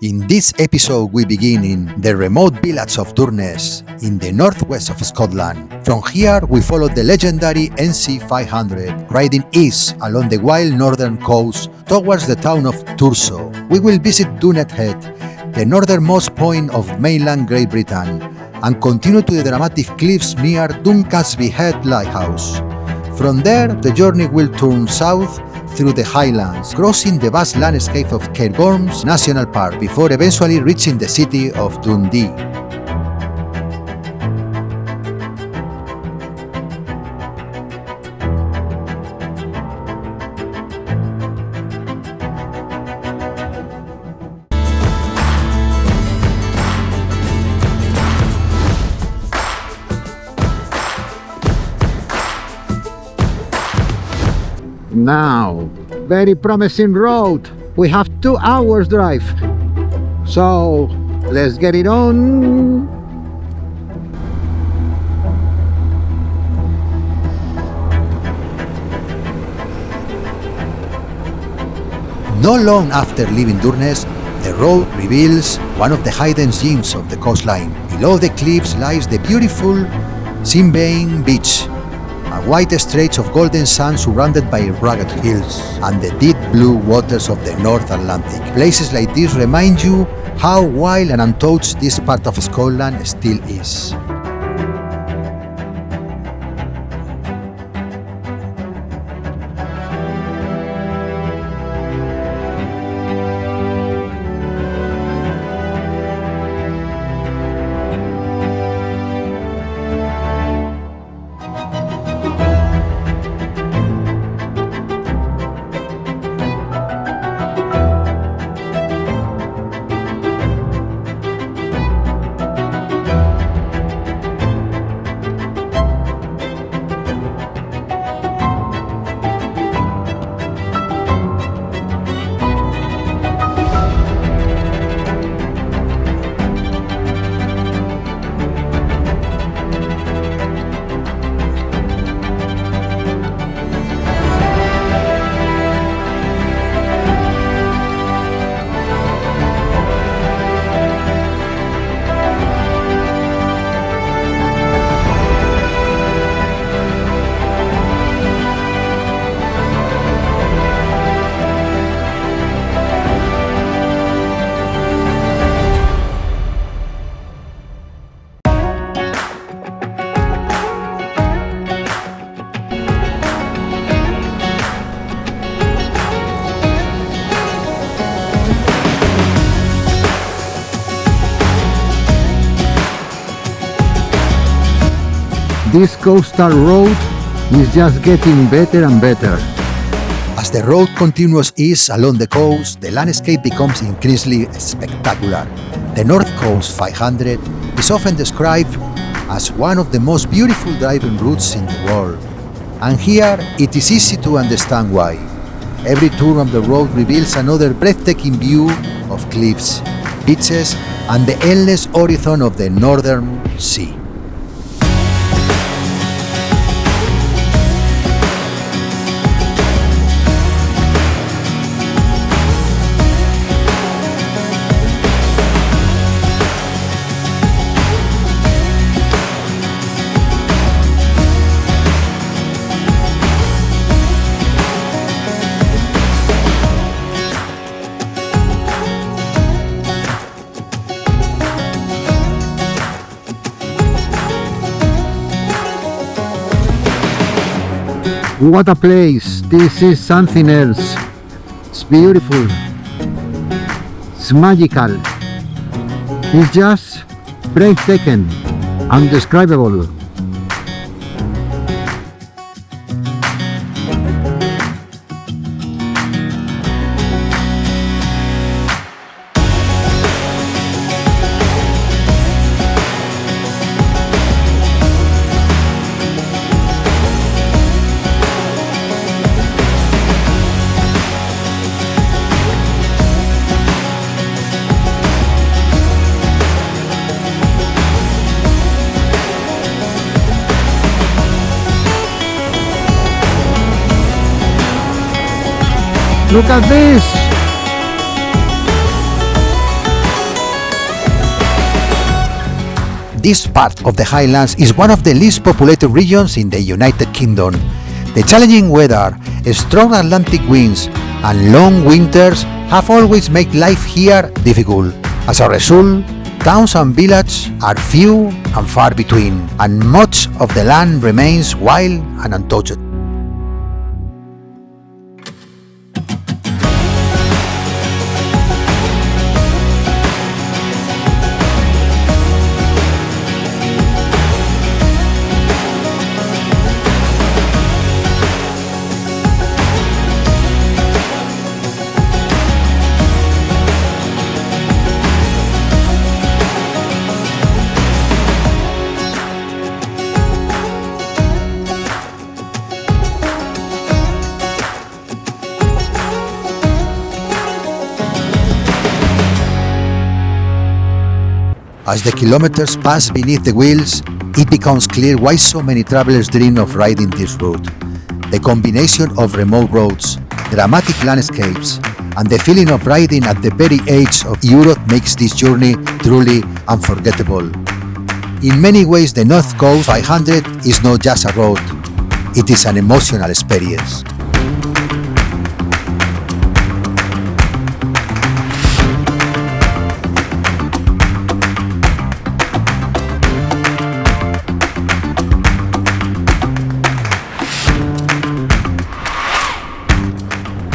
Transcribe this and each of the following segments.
In this episode, we begin in the remote village of Durness, in the northwest of Scotland. From here, we follow the legendary NC 500, riding east along the wild northern coast towards the town of Thurso. We will visit Dunnet Head, the northernmost point of mainland Great Britain, and continue to the dramatic cliffs near Duncansby Head Lighthouse. From there, the journey will turn south through the Highlands, crossing the vast landscape of Cairngorms National Park before eventually reaching the city of Dundee. Now, very promising road. We have 2 hours drive. So, let's get it on. Not long after leaving Durness, the road reveals one of the hidden gems of the coastline. Below the cliffs lies the beautiful Cairngorms Beach, a wide stretch of golden sand surrounded by rugged hills and the deep blue waters of the North Atlantic. Places like this remind you how wild and untouched this part of Scotland still is. This coastal road is just getting better and better. As the road continues east along the coast, the landscape becomes increasingly spectacular. The North Coast 500 is often described as one of the most beautiful driving routes in the world. And here, it is easy to understand why. Every turn of the road reveals another breathtaking view of cliffs, beaches, and the endless horizon of the Northern Sea. What a place! This is something else. It's beautiful. It's magical. It's just breathtaking, undescribable. Look at this! This part of the Highlands is one of the least populated regions in the United Kingdom. The challenging weather, strong Atlantic winds, and long winters have always made life here difficult. As a result, towns and villages are few and far between, and much of the land remains wild and untouched. As the kilometers pass beneath the wheels, it becomes clear why so many travelers dream of riding this route. The combination of remote roads, dramatic landscapes, and the feeling of riding at the very edge of Europe makes this journey truly unforgettable. In many ways, the North Coast 500 is not just a road, it is an emotional experience.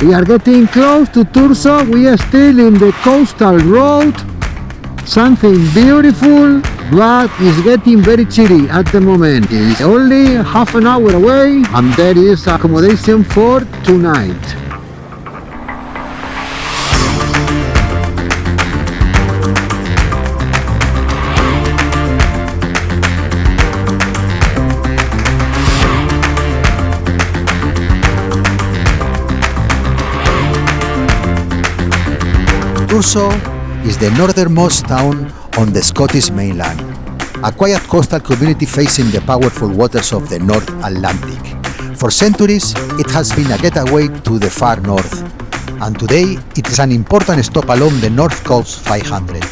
We are getting close to Thurso. We are still in the coastal road. Something beautiful, but it's getting very chilly at the moment. It's only half an hour away, and there is accommodation for tonight. Thurso is the northernmost town on the Scottish mainland, a quiet coastal community facing the powerful waters of the North Atlantic. For centuries, it has been a getaway to the far north, and today it is an important stop along the North Coast 500.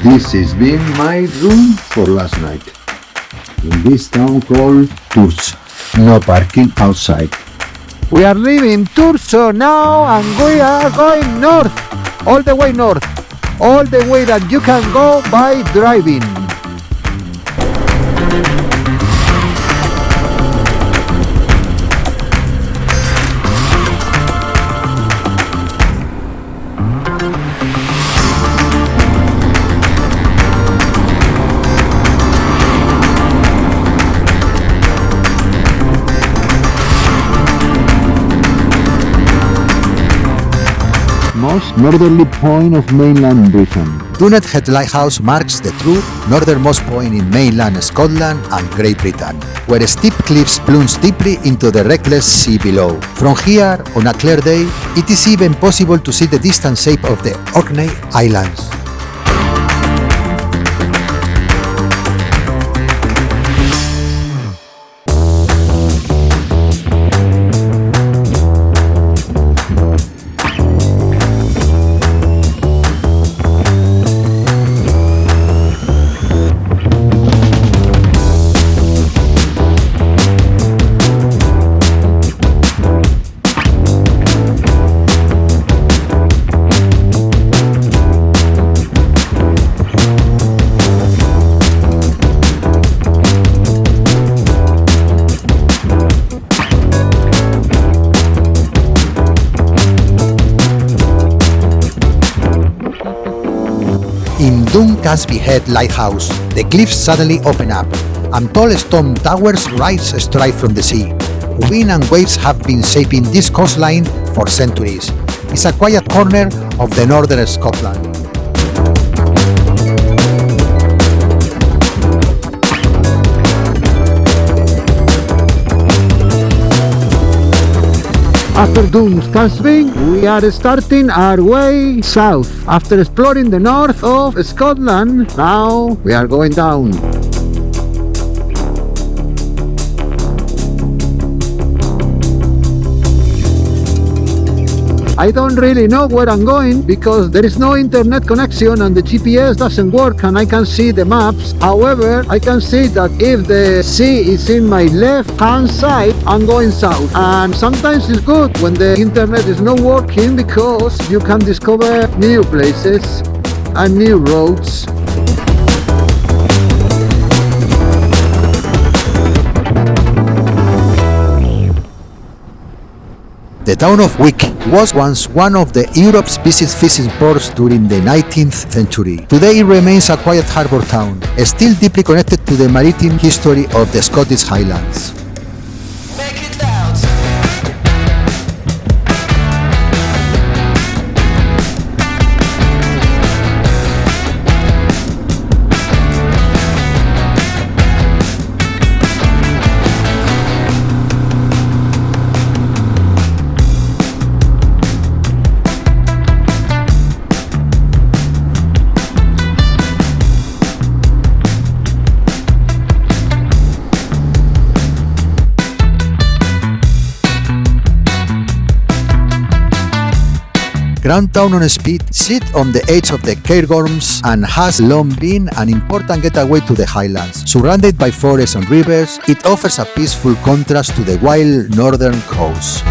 This has been my room for last night. In this town called Thurso. No parking outside. We are leaving Thurso now and we are going north. All the way north. All the way that you can go by driving. Most northerly point of mainland Britain. Dunnet Head Lighthouse marks the true northernmost point in mainland Scotland and Great Britain, where steep cliffs plunge deeply into the reckless sea below. From here, on a clear day, it is even possible to see the distant shape of the Orkney Islands. In Duncansby Head Lighthouse, the cliffs suddenly open up, and tall stone towers rise straight from the sea. Wind and waves have been shaping this coastline for centuries. It's a quiet corner of the northern Scotland. After Duncansby, we are starting our way south. After exploring the north of Scotland, now we are going down. I don't really know where I'm going because there is no internet connection and the GPS doesn't work and I can see the maps. However, I can see that if the sea is in my left hand side, I'm going south. And sometimes it's good when the internet is not working because you can discover new places and new roads. The town of Wick was once one of Europe's busiest fishing ports during the 19th century. Today it remains a quiet harbour town, still deeply connected to the maritime history of the Scottish Highlands. Town on Speed sits on the edge of the Cairngorms and has long been an important getaway to the Highlands. Surrounded by forests and rivers, it offers a peaceful contrast to the wild northern coast.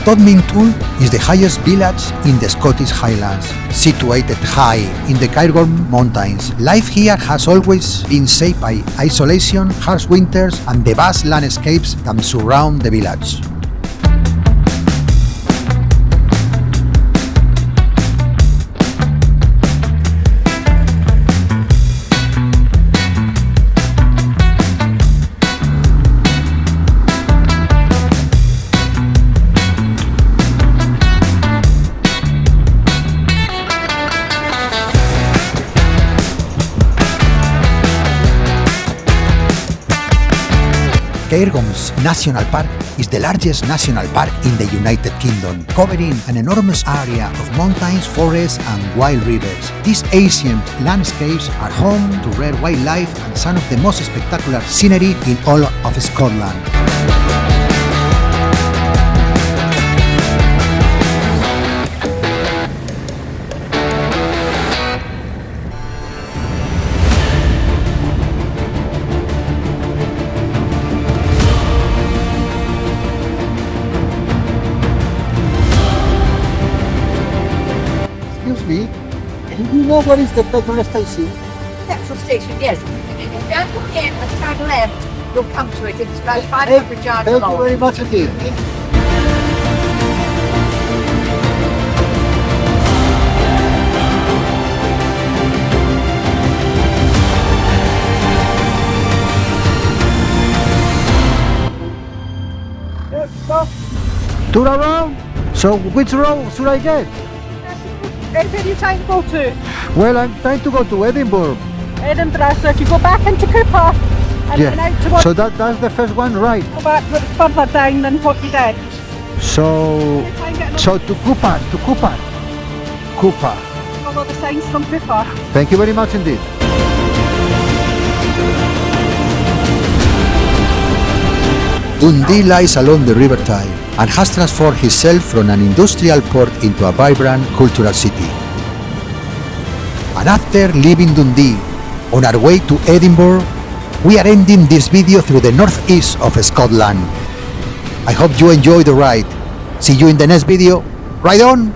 Todmington is the highest village in the Scottish Highlands, situated high in the Cairngorms Mountains. Life here has always been shaped by isolation, harsh winters, and the vast landscapes that surround the village. Cairngorms National Park is the largest national park in the United Kingdom, covering an enormous area of mountains, forests and wild rivers. These ancient landscapes are home to rare wildlife and some of the most spectacular scenery in all of Scotland. Excuse me, do you know what is the petrol station? Petrol station, yes. If you go from here and turn left, you'll come to it. It's about 500 yards Thank long. you very much indeed. Turn around? So which road should I get? Where are you trying to go to? Well, I'm trying to go to Edinburgh. Edinburgh, so if you go back into Cooper and then out towards So that's the first one, right? go back further down than what you did. So to Cooper. Follow the signs from Cooper. Thank you very much indeed. Dundee lies along the River Tyne and has transformed itself from an industrial port into a vibrant cultural city. And after leaving Dundee on our way to Edinburgh, we are ending this video through the northeast of Scotland. I hope you enjoyed the ride. See you in the next video. Ride on!